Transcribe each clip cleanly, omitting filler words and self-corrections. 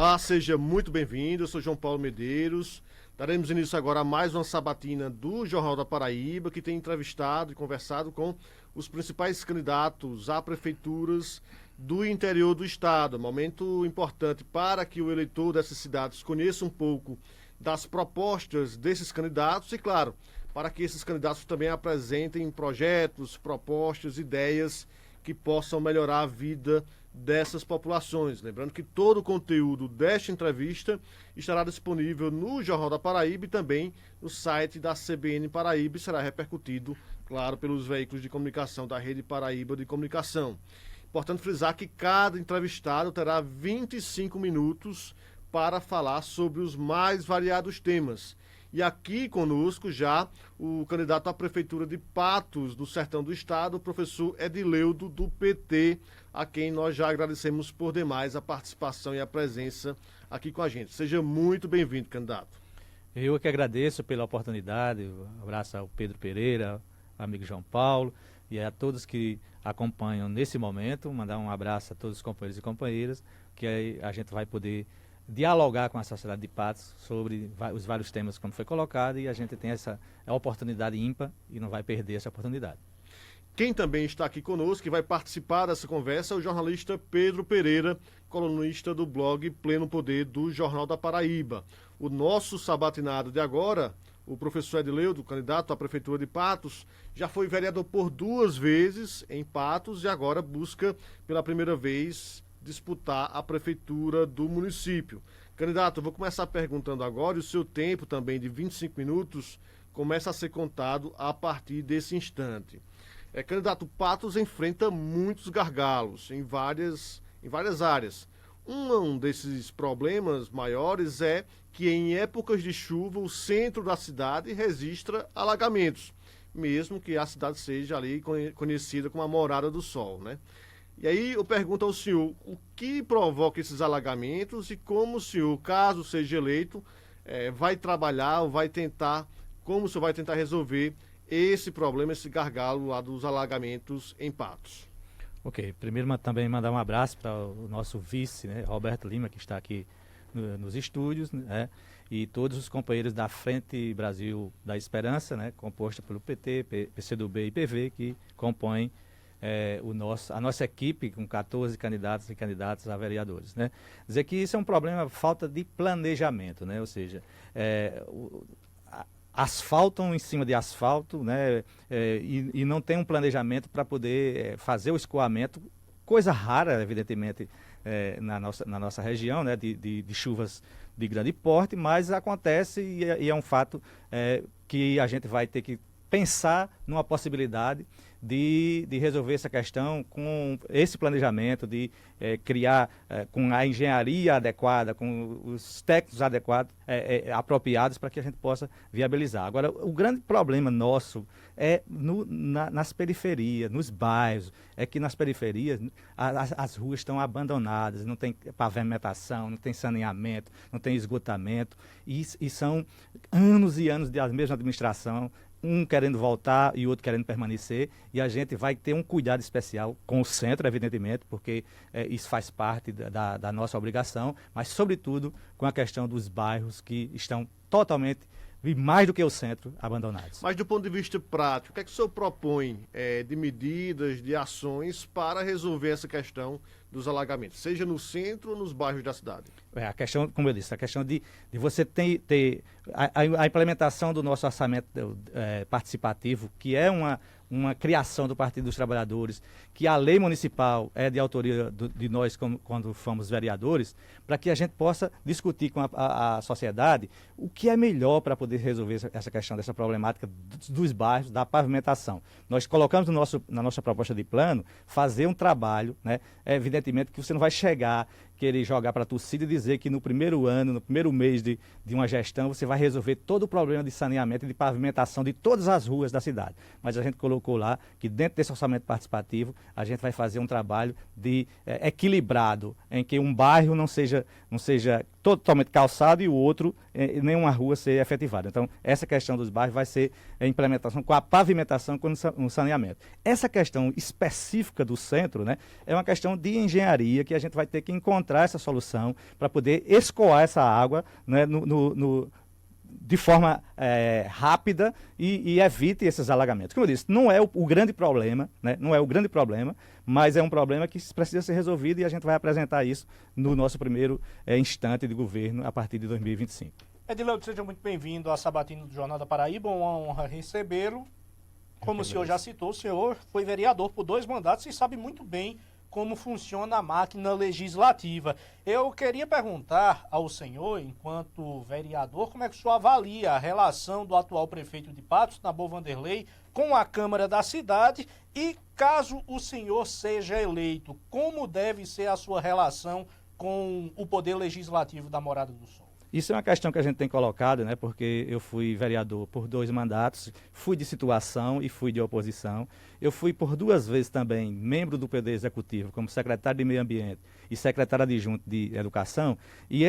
Olá, seja muito bem-vindo. Eu sou João Paulo Medeiros. Daremos início agora a mais uma sabatina do Jornal da Paraíba, que tem entrevistado e conversado com os principais candidatos a prefeituras do interior do estado. Momento importante para que o eleitor dessas cidades conheça um pouco das propostas desses candidatos e, claro, para que esses candidatos também apresentem projetos, propostas, ideias que possam melhorar a vida dessas populações. Lembrando que todo o conteúdo desta entrevista estará disponível no Jornal da Paraíba e também no site da CBN Paraíba e será repercutido, claro, pelos veículos de comunicação da Rede Paraíba de Comunicação. Importante frisar que cada entrevistado terá 25 minutos para falar sobre os mais variados temas. E aqui conosco já o candidato à Prefeitura de Patos, do Sertão do Estado, o professor Edileudo, do PT, a quem nós já agradecemos por demais a participação e a presença aqui com a gente. Seja muito bem-vindo, candidato. Eu é que agradeço pela oportunidade, um abraço ao Pedro Pereira, ao amigo João Paulo e a todos que acompanham nesse momento, mandar um abraço a todos os companheiros e companheiras, que aí a gente vai poder dialogar com a sociedade de Patos sobre os vários temas como foi colocado e a gente tem essa oportunidade ímpar e não vai perder essa oportunidade. Quem também está aqui conosco e vai participar dessa conversa é o jornalista Pedro Pereira, colunista do blog Pleno Poder do Jornal da Paraíba. O nosso sabatinado de agora, o professor Edileudo, candidato à Prefeitura de Patos, já foi vereador por 2 vezes em Patos e agora busca pela primeira vez disputar a prefeitura do município. Candidato, eu vou começar perguntando agora e o seu tempo também de 25 minutos começa a ser contado a partir desse instante. Candidato, Patos enfrenta muitos gargalos em várias áreas. Um desses problemas maiores é que em épocas de chuva o centro da cidade registra alagamentos, mesmo que a cidade seja ali conhecida como a Morada do Sol, né? E aí eu pergunto ao senhor, o que provoca esses alagamentos e como o senhor, caso seja eleito, vai trabalhar ou como o senhor vai tentar resolver esse problema, esse gargalo lá dos alagamentos em Patos? Ok, primeiro também mandar um abraço para o nosso vice, né, Roberto Lima, que está aqui nos estúdios, né, e todos os companheiros da Frente Brasil da Esperança, né, composta pelo PT, PCdoB e PV, que compõem a nossa equipe com 14 candidatos e candidatas a vereadores, né? Dizer que isso é um problema, falta de planejamento, né? Ou seja, asfaltam em cima de asfalto, né? E não tem um planejamento para poder fazer o escoamento, coisa rara, evidentemente, na nossa região, né? De chuvas de grande porte, mas acontece e é um fato que a gente vai ter que pensar numa possibilidade de resolver essa questão com esse planejamento, de criar com a engenharia adequada, com os técnicos adequados, apropriados para que a gente possa viabilizar. Agora, o grande problema nosso é nas periferias, nos bairros, é que nas periferias as ruas estão abandonadas, não tem pavimentação, não tem saneamento, não tem esgotamento, e são anos e anos da mesma administração, um querendo voltar e o outro querendo permanecer, e a gente vai ter um cuidado especial com o centro, evidentemente, porque isso faz parte da nossa obrigação, mas, sobretudo, com a questão dos bairros que estão totalmente, e mais do que o centro, abandonados. Mas do ponto de vista prático, o que é que o senhor propõe de medidas, de ações para resolver essa questão dos alagamentos, seja no centro ou nos bairros da cidade? A questão, como eu disse, a questão de você ter a implementação do nosso orçamento participativo, que é uma criação do Partido dos Trabalhadores, que a lei municipal é de autoria de nós quando fomos vereadores, para que a gente possa discutir com a sociedade o que é melhor para poder resolver essa questão dessa problemática dos bairros, da pavimentação. Nós colocamos na nossa proposta de plano fazer um trabalho, né? Evidentemente que você não vai chegar, querer jogar para a torcida e dizer que no primeiro ano, no primeiro mês de uma gestão, você vai resolver todo o problema de saneamento e de pavimentação de todas as ruas da cidade. Mas a gente colocou lá que dentro desse orçamento participativo, a gente vai fazer um trabalho equilibrado, em que um bairro não seja totalmente calçado e o outro nenhuma rua ser efetivada. Então, essa questão dos bairros vai ser a implementação com a pavimentação com o saneamento. Essa questão específica do centro, né, é uma questão de engenharia que a gente vai ter que encontrar essa solução para poder escoar essa água, né, de forma rápida e evite esses alagamentos. Como eu disse, não é o grande problema, né? Não é o grande problema, mas é um problema que precisa ser resolvido e a gente vai apresentar isso no nosso primeiro instante de governo a partir de 2025. Edileudo, seja muito bem-vindo à Sabatina do Jornal da Paraíba, uma honra recebê-lo. Como o senhor já citou, o senhor foi vereador por 2 mandatos e sabe muito bem como funciona a máquina legislativa. Eu queria perguntar ao senhor, enquanto vereador, como é que o senhor avalia a relação do atual prefeito de Patos, Nabor Vanderlei, com a Câmara da cidade e, caso o senhor seja eleito, como deve ser a sua relação com o Poder Legislativo da Morada do Sol? Isso é uma questão que a gente tem colocado, né, porque eu fui vereador por 2 mandatos, fui de situação e fui de oposição. Eu fui por 2 vezes também membro do Poder Executivo, como secretário de Meio Ambiente e secretário adjunto de Educação. E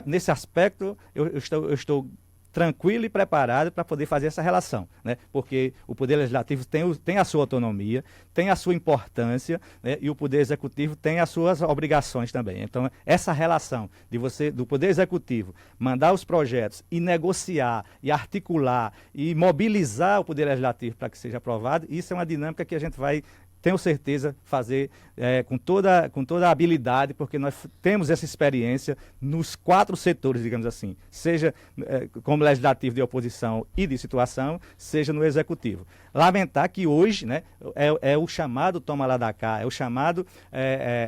nesse aspecto eu estou tranquilo e preparado para poder fazer essa relação, né? Porque o Poder Legislativo tem a sua autonomia, tem a sua importância, né? E o Poder Executivo tem as suas obrigações também. Então, essa relação do Poder Executivo mandar os projetos e negociar, e articular, e mobilizar o Poder Legislativo para que seja aprovado, isso é uma dinâmica que a gente vai, tenho certeza, fazer com toda a habilidade, porque nós temos essa experiência nos 4 setores, digamos assim, seja como legislativo de oposição e de situação, seja no executivo. Lamentar que hoje, né, é o chamado toma lá da cá, é o chamado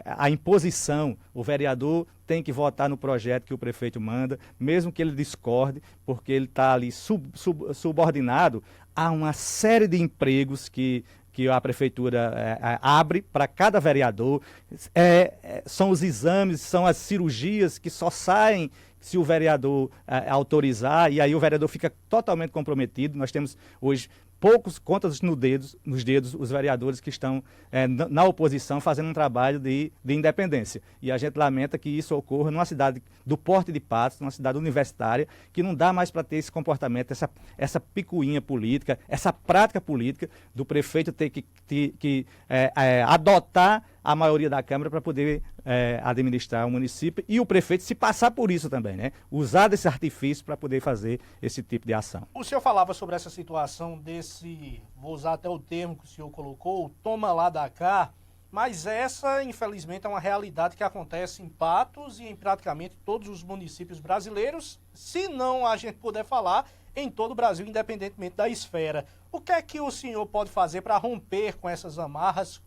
a imposição. O vereador tem que votar no projeto que o prefeito manda, mesmo que ele discorde, porque ele está ali subordinado a uma série de empregos que a prefeitura abre para cada vereador. São os exames, são as cirurgias que só saem se o vereador autorizar, e aí o vereador fica totalmente comprometido. Nós temos hoje poucos contas nos dedos os vereadores que estão na oposição fazendo um trabalho de independência. E a gente lamenta que isso ocorra numa cidade do porte de Patos, numa cidade universitária, que não dá mais para ter esse comportamento, essa picuinha política, essa prática política do prefeito ter que adotar a maioria da Câmara para poder administrar o município, e o prefeito se passar por isso também, né? Usar desse artifício para poder fazer esse tipo de ação. O senhor falava sobre essa situação vou usar até o termo que o senhor colocou, toma lá da cá, mas essa, infelizmente, é uma realidade que acontece em Patos e em praticamente todos os municípios brasileiros, se não a gente puder falar, em todo o Brasil, independentemente da esfera. O que é que o senhor pode fazer para romper com essas amarras?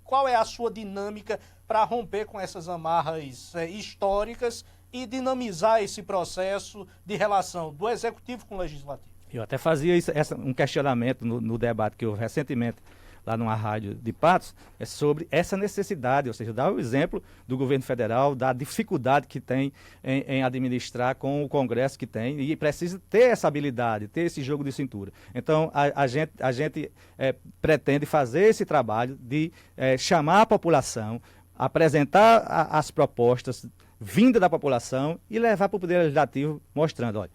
Qual é a sua dinâmica para romper com essas amarras históricas e dinamizar esse processo de relação do Executivo com o Legislativo? Eu até fazia um questionamento no debate que houve recentemente lá numa rádio de Patos, sobre essa necessidade, ou seja, dar o exemplo do governo federal, da dificuldade que tem em administrar com o Congresso que tem, e precisa ter essa habilidade, ter esse jogo de cintura. Então, a gente pretende fazer esse trabalho de chamar a população, apresentar as propostas vinda da população e levar para o Poder Legislativo mostrando, olha,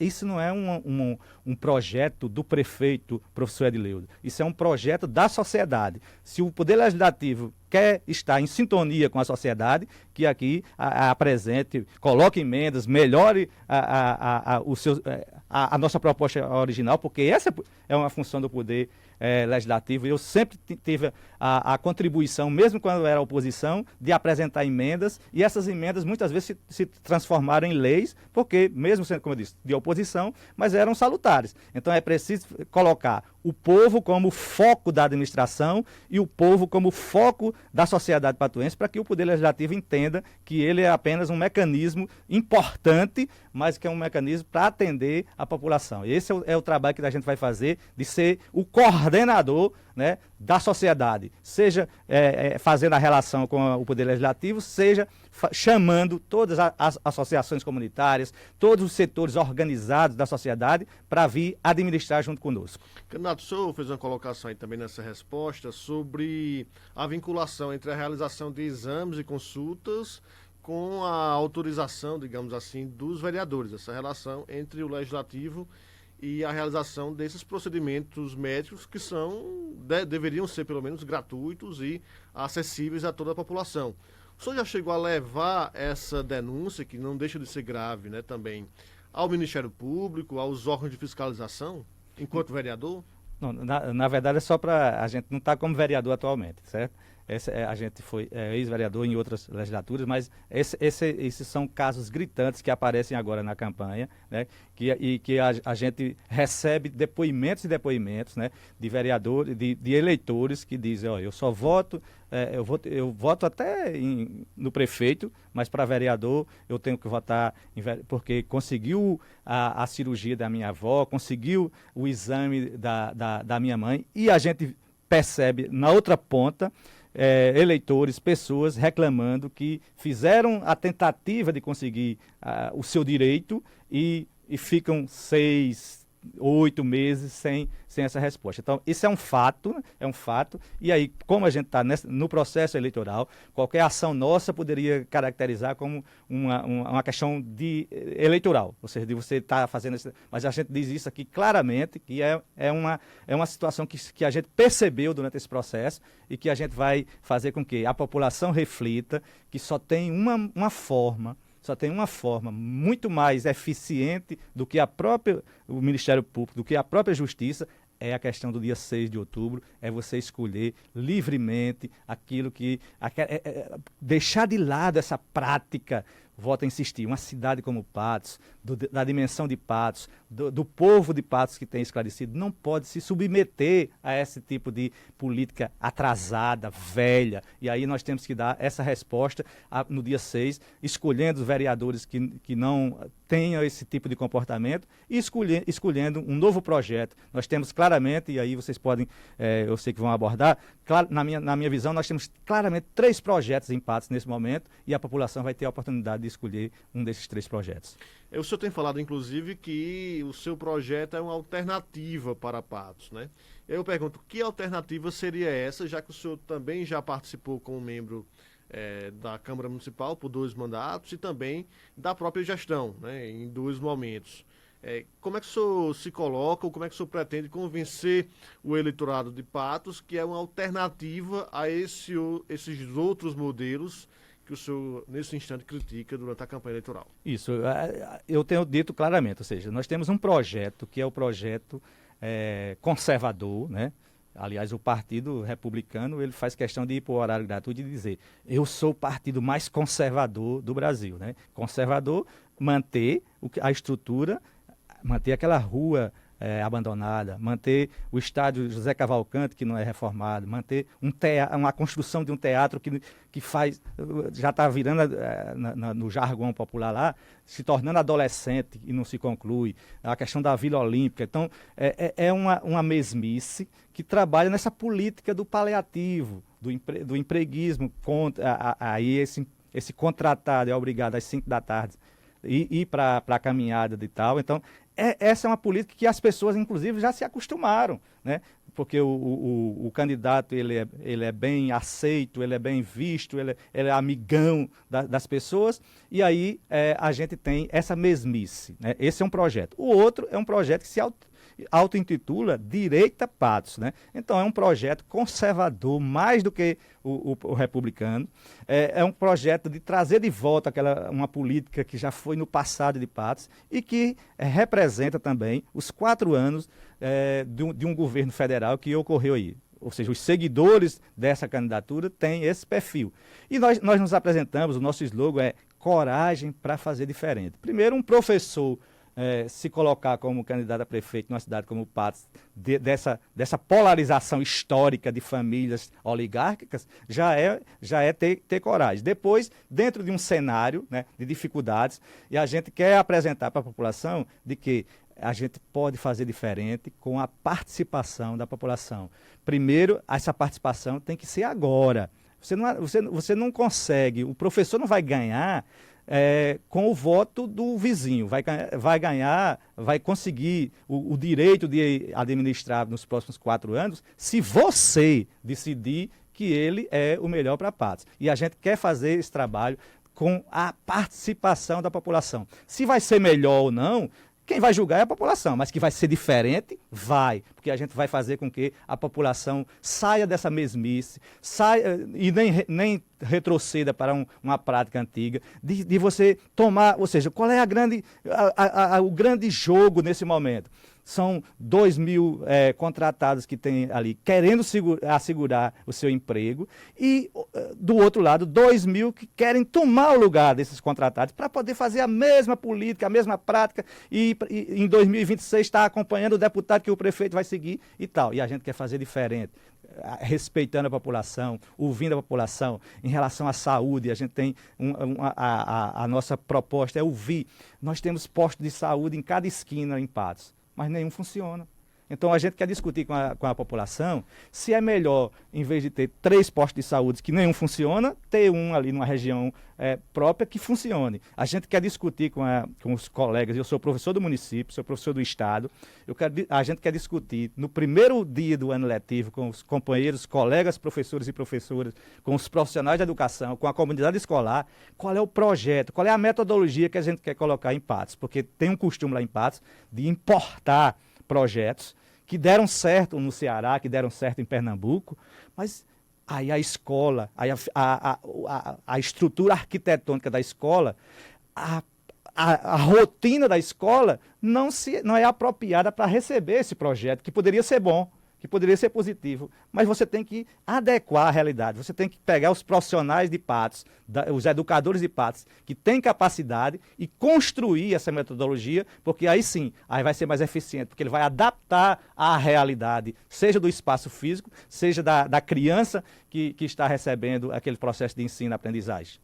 isso não é um projeto do prefeito, professor Edileudo, isso é um projeto da sociedade. Se o Poder Legislativo quer estar em sintonia com a sociedade, que aqui apresente, coloque emendas, melhore a nossa proposta original, porque essa é uma função do Poder Legislativo. Eu sempre tive a contribuição, mesmo quando eu era oposição, de apresentar emendas, e essas emendas muitas vezes se transformaram em leis, porque, mesmo sendo, como eu disse, de oposição, mas eram salutares. Então é preciso colocar o povo como foco da administração e o povo como foco da sociedade patuense, para que o Poder Legislativo entenda que ele é apenas um mecanismo importante, mas que é um mecanismo para atender a população. Esse é o trabalho que a gente vai fazer, de ser o coordenador, né, da sociedade, seja fazendo a relação com o Poder Legislativo, seja chamando todas as associações comunitárias, todos os setores organizados da sociedade para vir administrar junto conosco. Candidato, o senhor fez uma colocação aí também nessa resposta sobre a vinculação entre a realização de exames e consultas com a autorização, digamos assim, dos vereadores, essa relação entre o legislativo e a realização desses procedimentos médicos que deveriam ser pelo menos gratuitos e acessíveis a toda a população. O senhor já chegou a levar essa denúncia, que não deixa de ser grave, né, também, ao Ministério Público, aos órgãos de fiscalização, enquanto vereador? Não, na verdade é só para... A gente não está como vereador atualmente, certo? A gente foi ex-vereador em outras legislaturas, mas esses são casos gritantes que aparecem agora na campanha, né? Que a gente recebe depoimentos e depoimentos, né? De vereadores, de eleitores que dizem, ó, eu só voto, eu voto até no prefeito, mas para vereador eu tenho que votar porque conseguiu a cirurgia da minha avó, conseguiu o exame da minha mãe, e a gente percebe na outra ponta eleitores, pessoas reclamando que fizeram a tentativa de conseguir o seu direito e ficam 6, 8 meses sem essa resposta. Então, isso é um fato, e aí, como a gente está no processo eleitoral, qualquer ação nossa poderia caracterizar como uma questão eleitoral, ou seja, de você estar fazendo isso, mas a gente diz isso aqui claramente, que é uma situação que a gente percebeu durante esse processo e que a gente vai fazer com que a população reflita que só tem uma forma muito mais eficiente do que o Ministério Público, do que a própria Justiça, é a questão do dia 6 de outubro, é você escolher livremente aquilo que... deixar de lado essa prática, volto a insistir, uma cidade como Patos, da dimensão de Patos, do povo de Patos que tem esclarecido, não pode se submeter a esse tipo de política atrasada, velha. E aí nós temos que dar essa resposta no dia 6, escolhendo os vereadores que não tenham esse tipo de comportamento e escolhendo um novo projeto. Nós temos claramente, e aí vocês podem, eu sei que vão abordar, na minha visão, nós temos claramente 3 projetos em Patos nesse momento e a população vai ter a oportunidade de escolher um desses 3 projetos. O senhor tem falado, inclusive, que o seu projeto é uma alternativa para Patos, né? Eu pergunto, que alternativa seria essa, já que o senhor também já participou como membro da Câmara Municipal por 2 mandatos e também da própria gestão, né, em 2 momentos. Como é que o senhor se coloca, ou como é que o senhor pretende convencer o eleitorado de Patos que é uma alternativa a esses outros modelos que o senhor, nesse instante, critica durante a campanha eleitoral? Isso, eu tenho dito claramente, ou seja, nós temos um projeto que é o projeto conservador, né? Aliás, o Partido Republicano, ele faz questão de ir para o horário gratuito e dizer, eu sou o partido mais conservador do Brasil, né? Conservador, manter a estrutura, manter aquela rua abandonada, manter o estádio José Cavalcante, que não é reformado, manter uma construção de um teatro que já está virando, no jargão popular lá, se tornando adolescente e não se conclui, a questão da Vila Olímpica. Então, é uma mesmice que trabalha nessa política do paliativo, do empreguismo, aí esse contratado é obrigado às 5 da tarde ir para a caminhada e tal. Então, essa é uma política que as pessoas, inclusive, já se acostumaram, né? Porque o candidato ele é bem aceito, ele é bem visto, ele é amigão das pessoas, e aí a gente tem essa mesmice, né? Esse é um projeto. O outro é um projeto que se auto-intitula Direita Patos, né? Então é um projeto conservador, mais do que o republicano. É um projeto de trazer de volta uma política que já foi no passado de Patos e que representa também os 4 anos de um governo federal que ocorreu aí. Ou seja, os seguidores dessa candidatura têm esse perfil. E nós nos apresentamos, o nosso slogan é coragem para fazer diferente. Primeiro, um professor se colocar como candidato a prefeito numa cidade como Patos, dessa polarização histórica de famílias oligárquicas, já é ter coragem. Depois, dentro de um cenário, né, de dificuldades, e a gente quer apresentar para a população de que a gente pode fazer diferente com a participação da população. Primeiro, essa participação tem que ser agora. Você não consegue, o professor não vai ganhar com o voto do vizinho, vai conseguir o direito de administrar nos próximos 4 anos, se você decidir que ele é o melhor para Patos. E a gente quer fazer esse trabalho com a participação da população. Se vai ser melhor ou não, quem vai julgar é a população, mas que vai ser diferente, vai, porque a gente vai fazer com que a população saia dessa mesmice, saia e nem retroceda para uma prática antiga, de você tomar, ou seja, qual é o grande jogo nesse momento? São 2.000 contratados que tem ali querendo assegurar o seu emprego e, do outro lado, 2.000 que querem tomar o lugar desses contratados para poder fazer a mesma política, a mesma prática e em 2026 estar acompanhando o deputado que o prefeito vai seguir e tal. E a gente quer fazer diferente, respeitando a população, ouvindo a população. Em relação à saúde, a gente tem a nossa proposta é ouvir. Nós temos postos de saúde em cada esquina em Patos, mas nenhum funciona. Então a gente quer discutir com a população se é melhor, em vez de ter 3 postos de saúde que nenhum funciona, ter um ali numa região própria que funcione. A gente quer discutir com os colegas, eu sou professor do município, sou professor do estado, a gente quer discutir no primeiro dia do ano letivo com os companheiros, colegas, professores e professoras, com os profissionais da educação, com a comunidade escolar, qual é o projeto, qual é a metodologia que a gente quer colocar em Patos, porque tem um costume lá em Patos de importar projetos que deram certo no Ceará, que deram certo em Pernambuco, mas aí a escola, aí a estrutura arquitetônica da escola, a rotina da escola não é apropriada para receber esse projeto, que poderia ser bom, que poderia ser positivo, mas você tem que adequar a realidade, você tem que pegar os profissionais de Patos, os educadores de Patos, que têm capacidade e construir essa metodologia, porque aí sim, aí vai ser mais eficiente, porque ele vai adaptar à realidade, seja do espaço físico, seja da criança que está recebendo aquele processo de ensino-aprendizagem.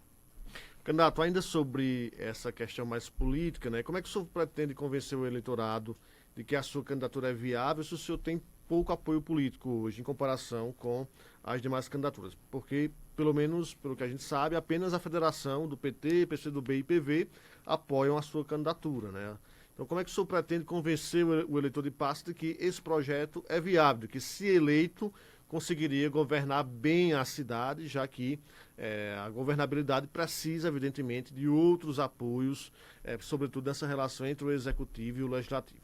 Candidato, ainda sobre essa questão mais política, né? Como é que o senhor pretende convencer o eleitorado de que a sua candidatura é viável se o senhor tem pouco apoio político hoje em comparação com as demais candidaturas? Porque, pelo menos pelo que a gente sabe, apenas a federação do PT, PCdoB e PV apoiam a sua candidatura, né? Então, como é que o senhor pretende convencer o eleitor de Patos de que esse projeto é viável, de que, se eleito, conseguiria governar bem a cidade, já que a governabilidade precisa, evidentemente, de outros apoios, sobretudo nessa relação entre o executivo e o legislativo?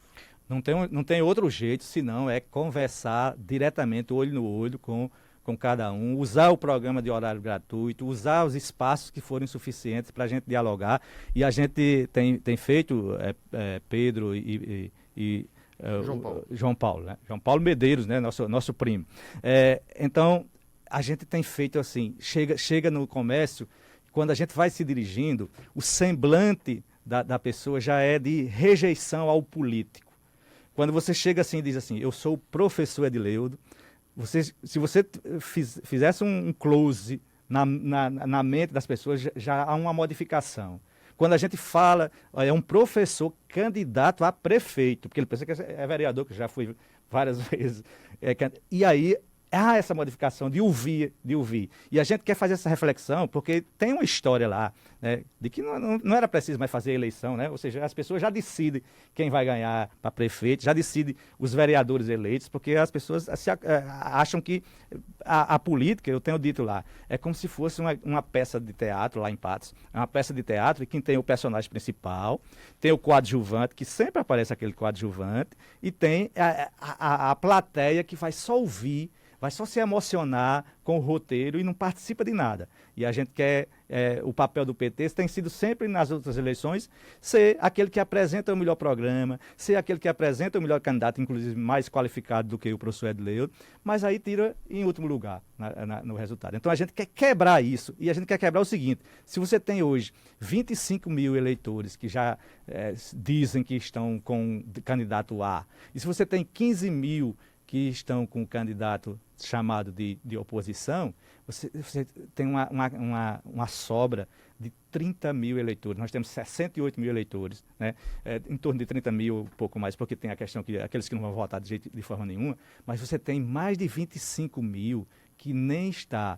Não tem outro jeito, senão é conversar diretamente, olho no olho, com cada um, usar o programa de horário gratuito, usar os espaços que forem suficientes para a gente dialogar. E a gente tem feito, Pedro e João Paulo, né? João Paulo Medeiros, né? Nosso primo. Então, a gente tem feito assim, chega no comércio, quando a gente vai se dirigindo, o semblante da pessoa já é de rejeição ao político. Quando você chega assim e diz assim, eu sou o professor Edileudo, se você fizesse um close na mente das pessoas, já há uma modificação. Quando a gente fala, é um professor candidato a prefeito, porque ele pensa que é vereador, que já fui várias vezes. E aí há essa modificação de ouvir. E a gente quer fazer essa reflexão, porque tem uma história lá, né, de que não era preciso mais fazer eleição, né? Ou seja, as pessoas já decidem quem vai ganhar para prefeito, já decidem os vereadores eleitos, porque as pessoas acham que a política, eu tenho dito lá, é como se fosse uma peça de teatro lá em Patos. É uma peça de teatro e quem tem o personagem principal, tem o coadjuvante, que sempre aparece aquele coadjuvante, e tem a plateia que vai só ouvir, vai só se emocionar com o roteiro e não participa de nada. E a gente quer, o papel do PT tem sido sempre nas outras eleições, ser aquele que apresenta o melhor programa, ser aquele que apresenta o melhor candidato, inclusive mais qualificado do que o professor Edileudo, mas aí tira em último lugar no resultado. Então a gente quer quebrar isso, e a gente quer quebrar o seguinte: se você tem hoje 25 mil eleitores que já dizem que estão com candidato A, e se você tem 15 mil que estão com um candidato chamado de oposição, você tem uma sobra de 30 mil eleitores. Nós temos 68 mil eleitores, né? Em torno de 30 mil, um pouco mais, porque tem a questão que aqueles que não vão votar de forma nenhuma, mas você tem mais de 25 mil que nem está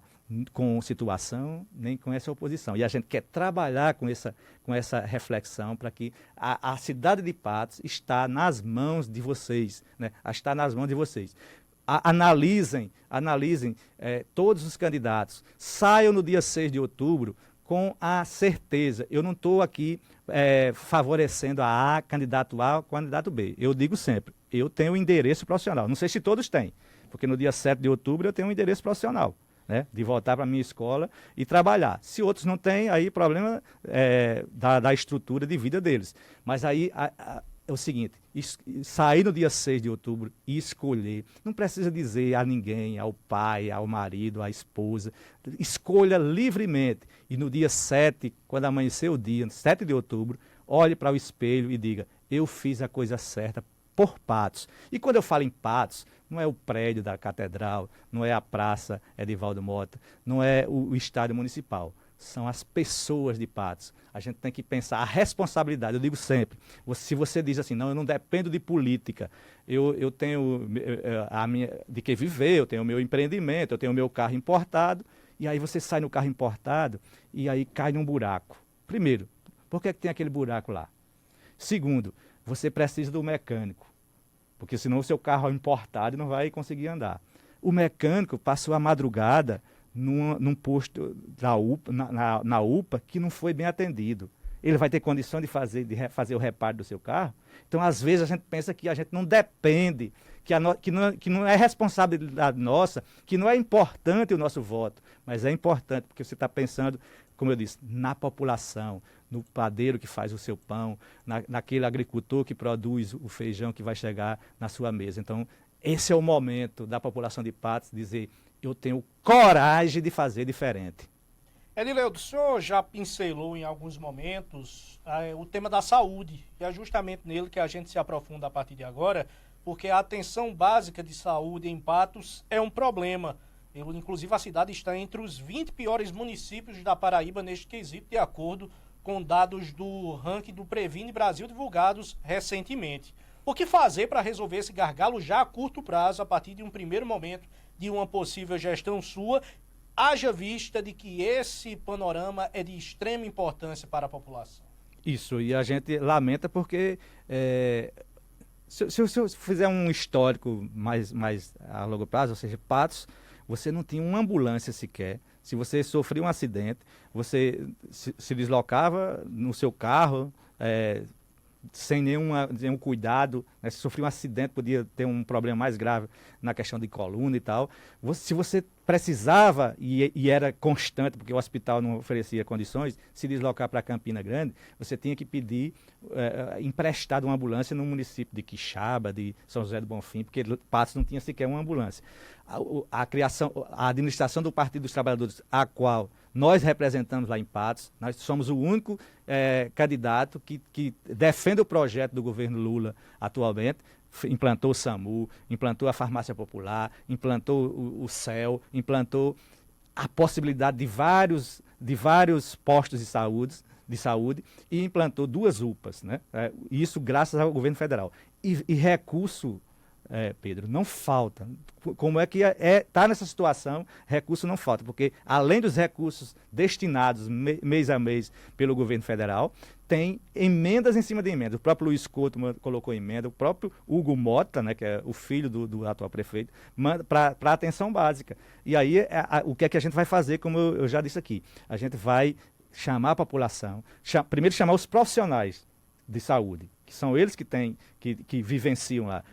com situação, nem com essa oposição. E a gente quer trabalhar com essa reflexão para que a cidade de Patos está nas mãos de vocês, né? Está nas mãos de vocês. Analisem todos os candidatos, saiam no dia 6 de outubro com a certeza. Eu não estou aqui favorecendo a candidato A ou candidato B. Eu digo sempre, eu tenho um endereço profissional. Não sei se todos têm, porque no dia 7 de outubro eu tenho um endereço profissional, né, de voltar para a minha escola e trabalhar. Se outros não têm, aí problema da estrutura de vida deles. Mas aí é o seguinte, sair no dia 6 de outubro e escolher, não precisa dizer a ninguém, ao pai, ao marido, à esposa, escolha livremente. E no dia 7, quando amanhecer o dia, 7 de outubro, olhe para o espelho e diga, eu fiz a coisa certa por Patos. E quando eu falo em Patos, não é o prédio da catedral, não é a praça Edivaldo Mota, não é o estádio municipal. São as pessoas de Patos. A gente tem que pensar a responsabilidade. Eu digo sempre, se você diz assim, não, eu não dependo de política, eu tenho de que viver, eu tenho o meu empreendimento, eu tenho o meu carro importado, e aí você sai no carro importado e aí cai num buraco. Primeiro, por que tem aquele buraco lá? Segundo, você precisa do mecânico, porque senão o seu carro é importado e não vai conseguir andar. O mecânico passou a madrugada num posto da UPA, na UPA, que não foi bem atendido. Ele vai ter condição de fazer o reparo do seu carro? Então, às vezes, a gente pensa que a gente não depende, que não é responsabilidade nossa, que não é importante o nosso voto, mas é importante, porque você está pensando, como eu disse, na população, no padeiro que faz o seu pão, naquele agricultor que produz o feijão que vai chegar na sua mesa. Então, esse é o momento da população de Patos dizer, eu tenho coragem de fazer diferente. Edileudo, o senhor já pincelou em alguns momentos o tema da saúde, e é justamente nele que a gente se aprofunda a partir de agora, porque a atenção básica de saúde em Patos é um problema. Inclusive, a cidade está entre os 20 piores municípios da Paraíba neste quesito, de acordo com dados do ranking do Previne Brasil divulgados recentemente. O que fazer para resolver esse gargalo já a curto prazo, a partir de um primeiro momento de uma possível gestão sua, haja vista de que esse panorama é de extrema importância para a população? Isso, e a gente lamenta porque se eu fizer um histórico mais a longo prazo, ou seja, Patos, você não tinha uma ambulância sequer. Se você sofria um acidente, você se deslocava no seu carro, sem nenhum cuidado, né? Se sofria um acidente, podia ter um problema mais grave na questão de coluna e tal. Se você precisava, e era constante, porque o hospital não oferecia condições, se deslocar para Campina Grande, você tinha que pedir emprestado uma ambulância no município de Quixaba, de São José do Bonfim, porque Patos não tinha sequer uma ambulância. A administração do Partido dos Trabalhadores, a qual nós representamos lá em Patos, nós somos o único candidato que defende o projeto do governo Lula atualmente, implantou o SAMU, implantou a farmácia popular, implantou o CEL, implantou a possibilidade de vários postos de saúde e implantou 2 UPAs, né? Isso graças ao governo federal. E recurso, Pedro, não falta. Como é que está nessa situação, recurso não falta, porque além dos recursos destinados mês a mês pelo governo federal, tem emendas em cima de emendas. O próprio Luiz Couto colocou emenda, o próprio Hugo Mota, né, que é o filho do atual prefeito, manda para a atenção básica. E aí, o que é que a gente vai fazer, como eu já disse aqui? A gente vai chamar a população, primeiro chamar os profissionais de saúde, que são eles que vivenciam lá.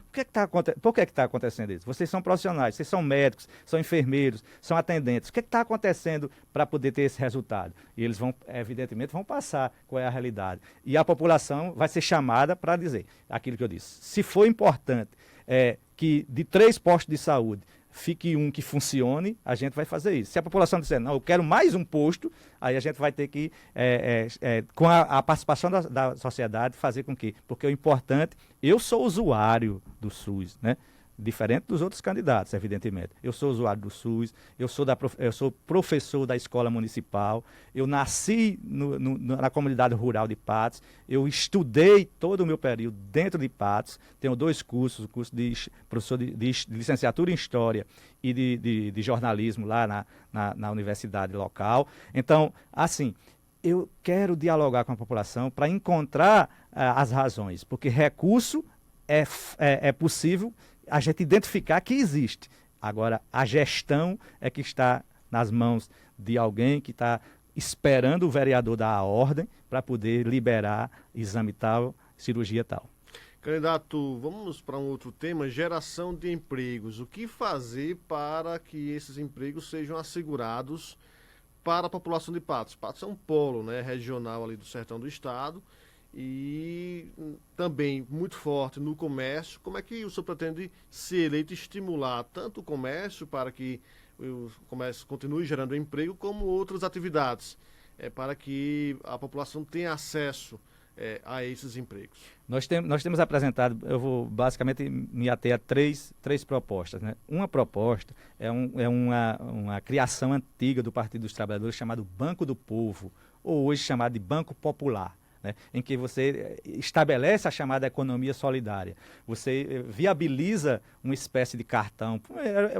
Por que está acontecendo isso? Vocês são profissionais, vocês são médicos, são enfermeiros, são atendentes. O que está acontecendo para poder ter esse resultado? E eles evidentemente, vão passar qual é a realidade. E a população vai ser chamada para dizer aquilo que eu disse. Se for importante que de 3 postos de saúde fique um que funcione, a gente vai fazer isso. Se a população disser, não, eu quero mais um posto, aí a gente vai ter que, com a participação da sociedade, fazer com que, porque o importante, eu sou usuário do SUS, né? Diferente dos outros candidatos, evidentemente. Eu sou usuário do SUS, eu sou professor da escola municipal, eu nasci na comunidade rural de Patos, eu estudei todo o meu período dentro de Patos, tenho 2 cursos, o curso de professor de licenciatura em História e de jornalismo lá na universidade local. Então, assim, eu quero dialogar com a população para encontrar as razões, porque recurso é possível a gente identificar que existe. Agora, a gestão é que está nas mãos de alguém que está esperando o vereador dar a ordem para poder liberar exame tal, cirurgia tal. Candidato, vamos para um outro tema, geração de empregos. O que fazer para que esses empregos sejam assegurados para a população de Patos? Patos é um polo, né, regional ali do sertão do estado e também muito forte no comércio. Como é que o senhor pretende ser eleito estimular tanto o comércio para que o comércio continue gerando emprego, como outras atividades, para que a população tenha acesso a esses empregos? Nós temos apresentado, eu vou basicamente me ater a três propostas, né? Uma proposta é uma criação antiga do Partido dos Trabalhadores chamado Banco do Povo, ou hoje chamado de Banco Popular, né? Em que você estabelece a chamada economia solidária. Você viabiliza uma espécie de cartão.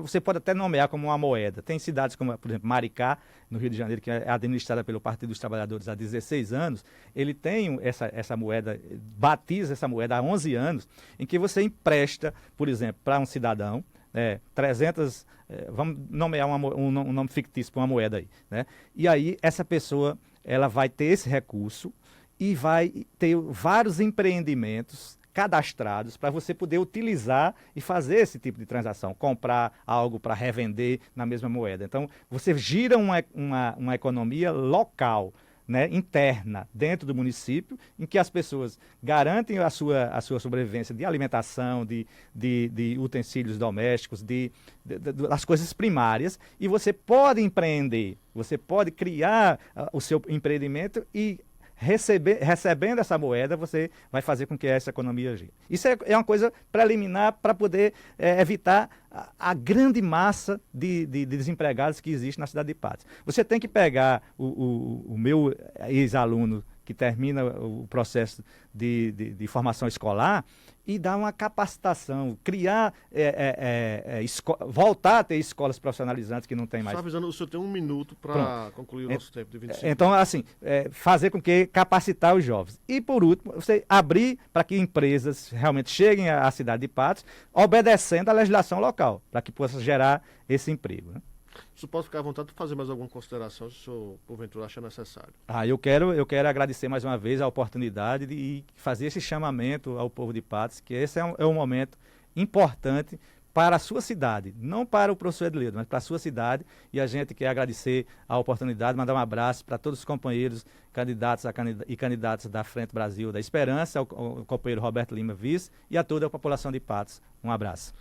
Você pode até nomear como uma moeda. Tem cidades como, por exemplo, Maricá, no Rio de Janeiro, que é administrada pelo Partido dos Trabalhadores há 16 anos. Ele tem essa moeda, batiza essa moeda há 11 anos, em que você empresta, por exemplo, para um cidadão, 300, vamos nomear um nome fictício para uma moeda aí, né? E aí essa pessoa ela vai ter esse recurso e vai ter vários empreendimentos cadastrados para você poder utilizar e fazer esse tipo de transação, comprar algo para revender na mesma moeda. Então, você gira uma economia local, né, interna, dentro do município, em que as pessoas garantem a sua sobrevivência de alimentação, de utensílios domésticos, das coisas primárias, e você pode empreender, você pode criar o seu empreendimento e recebendo essa moeda, você vai fazer com que essa economia gire. Isso é uma coisa preliminar para poder evitar a grande massa de desempregados que existe na cidade de Patos. Você tem que pegar o meu ex-aluno que termina o processo de formação escolar e dar uma capacitação, criar, voltar a ter escolas profissionalizantes que não tem mais. Só avisando, o senhor tem 1 minuto para concluir o nosso tempo de 25 minutos. Então, assim, fazer com que capacitar os jovens. E, por último, você abrir para que empresas realmente cheguem à cidade de Patos, obedecendo à legislação local, para que possa gerar esse emprego, né? O senhor pode ficar à vontade de fazer mais alguma consideração, se o senhor, porventura, achar necessário. Eu quero agradecer mais uma vez a oportunidade de fazer esse chamamento ao povo de Patos, que esse é um momento importante para a sua cidade, não para o professor Edileudo, mas para a sua cidade, e a gente quer agradecer a oportunidade, mandar um abraço para todos os companheiros candidatos e candidatas da Frente Brasil da Esperança, ao companheiro Roberto Lima Vice e a toda a população de Patos. Um abraço.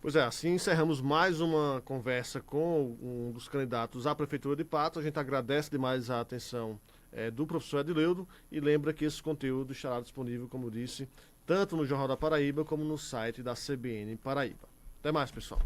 Pois é, assim encerramos mais uma conversa com um dos candidatos à Prefeitura de Patos. A gente agradece demais a atenção do professor Edileudo e lembra que esse conteúdo estará disponível, como eu disse, tanto no Jornal da Paraíba como no site da CBN Paraíba. Até mais, pessoal.